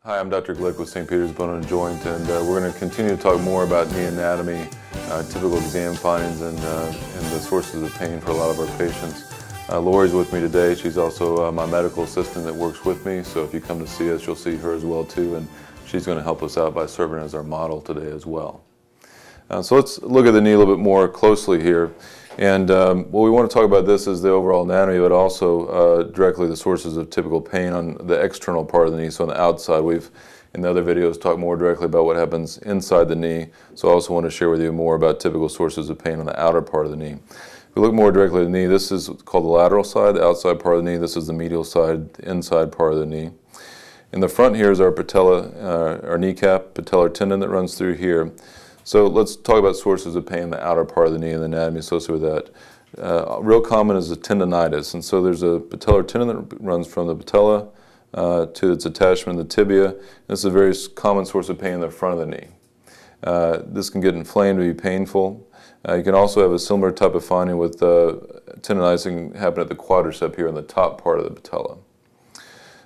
Hi, I'm Dr. Glueck with St. Peter's Bone and Joint, and we're going to continue to talk more about knee anatomy, typical exam findings, and the sources of pain for a lot of our patients. Lori's with me today. She's also my medical assistant that works with me, so if you come to see us, you'll see her as well too, and she's going to help us out by serving as our model today as well. So let's look at the knee a little bit more closely here. And what we want to talk about this is the overall anatomy, but also directly the sources of typical pain on the external part of the knee, so on the outside. We've, in the other videos, talked more directly about what happens inside the knee, so I also want to share with you more about typical sources of pain on the outer part of the knee. If we look more directly at the knee, this is called the lateral side, the outside part of the knee. This is the medial side, the inside part of the knee. In the front here is our patella, our kneecap, patellar tendon that runs through here. So let's talk about sources of pain in the outer part of the knee and the anatomy associated with that. Real common is a tendonitis, and so there's a patellar tendon that runs from the patella to its attachment in the tibia. This is a very common source of pain in the front of the knee. This can get inflamed and be painful. You can also have a similar type of finding with tendonitis that can happen at the quadricep here in the top part of the patella.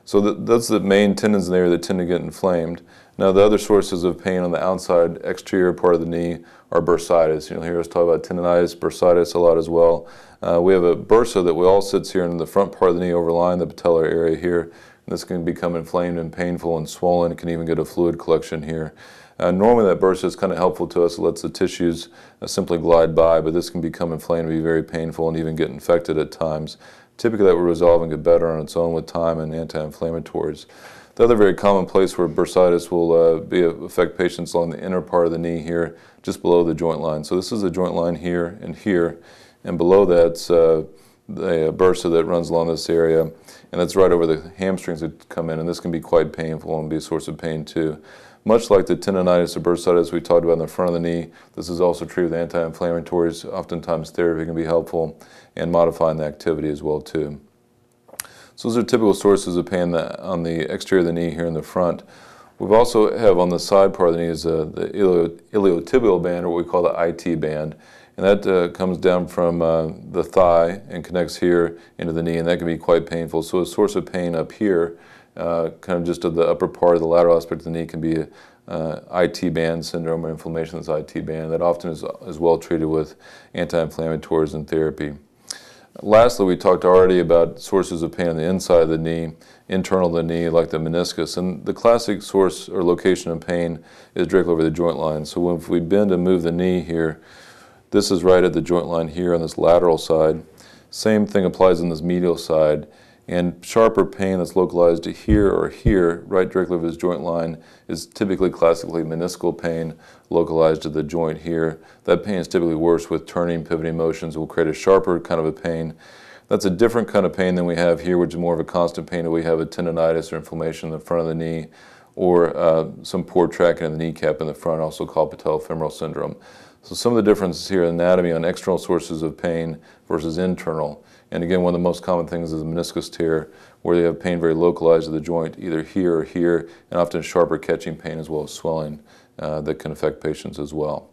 So that's the main tendons in there that tend to get inflamed. Now the other sources of pain on the outside exterior part of the knee are bursitis. You'll hear us talk about tendonitis, bursitis a lot as well. We have a bursa that all sits here in the front part of the knee overlying the patellar area here. And this can become inflamed and painful and swollen. It can even get a fluid collection here. Normally that bursa is kind of helpful to us. It lets the tissues simply glide by, but this can become inflamed and be very painful and even get infected at times. Typically that will resolve and get better on its own with time and anti-inflammatories. The other very common place where bursitis will affect patients along the inner part of the knee here, just below the joint line. So this is the joint line here, and below that's the bursa that runs along this area, and that's right over the hamstrings that come in, and this can be quite painful and be a source of pain too. Much like the tendonitis or bursitis we talked about in the front of the knee, this is also treated with anti-inflammatories. Oftentimes therapy can be helpful and modifying the activity as well too. So those are typical sources of pain on the exterior of the knee here in the front. We also have on the side part of the knee is the iliotibial band, or what we call the IT band. And that comes down from the thigh and connects here into the knee, and that can be quite painful. So a source of pain up here, kind of just of the upper part of the lateral aspect of the knee, can be IT band syndrome or inflammation of this IT band. That often is well treated with anti-inflammatories and therapy. Lastly, we talked already about sources of pain on the inside of the knee, internal to the knee, like the meniscus. And the classic source or location of pain is directly over the joint line. So if we bend and move the knee here, this is right at the joint line here on this lateral side. Same thing applies on this medial side. And sharper pain that's localized to here or here, right directly over this joint line, is typically classically meniscal pain localized to the joint here. That pain is typically worse with turning, pivoting motions. It will create a sharper kind of a pain. That's a different kind of pain than we have here, which is more of a constant pain, that we have a tendonitis or inflammation in the front of the knee, or some poor tracking of the kneecap in the front, also called patellofemoral syndrome. So some of the differences here in anatomy on external sources of pain versus internal. And again, one of the most common things is a meniscus tear, where they have pain very localized to the joint, either here or here, and often sharper catching pain as well as swelling that can affect patients as well.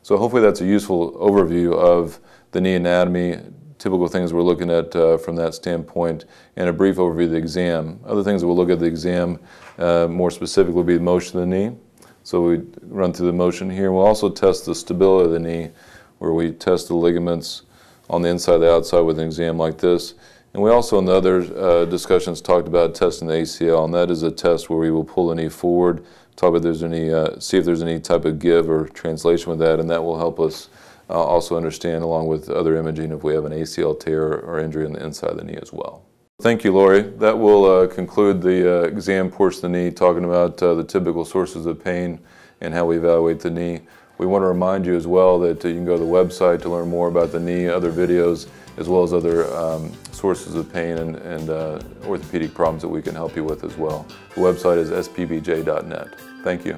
So hopefully that's a useful overview of the knee anatomy, typical things we're looking at from that standpoint, and a brief overview of the exam. Other things that we'll look at the exam more specifically will be the motion of the knee. So we run through the motion here. We'll also test the stability of the knee, where we test the ligaments on the inside and the outside with an exam like this. And we also in the other discussions talked about testing the ACL, and that is a test where we will pull the knee forward, talk about if there's any, see if there's any type of give or translation with that, and that will help us also understand, along with other imaging, if we have an ACL tear or injury on the inside of the knee as well. Thank you, Lori. That will conclude the exam portion of the knee, talking about the typical sources of pain and how we evaluate the knee. We want to remind you as well that you can go to the website to learn more about the knee, other videos, as well as other sources of pain and orthopedic problems that we can help you with as well. The website is spbj.net. Thank you.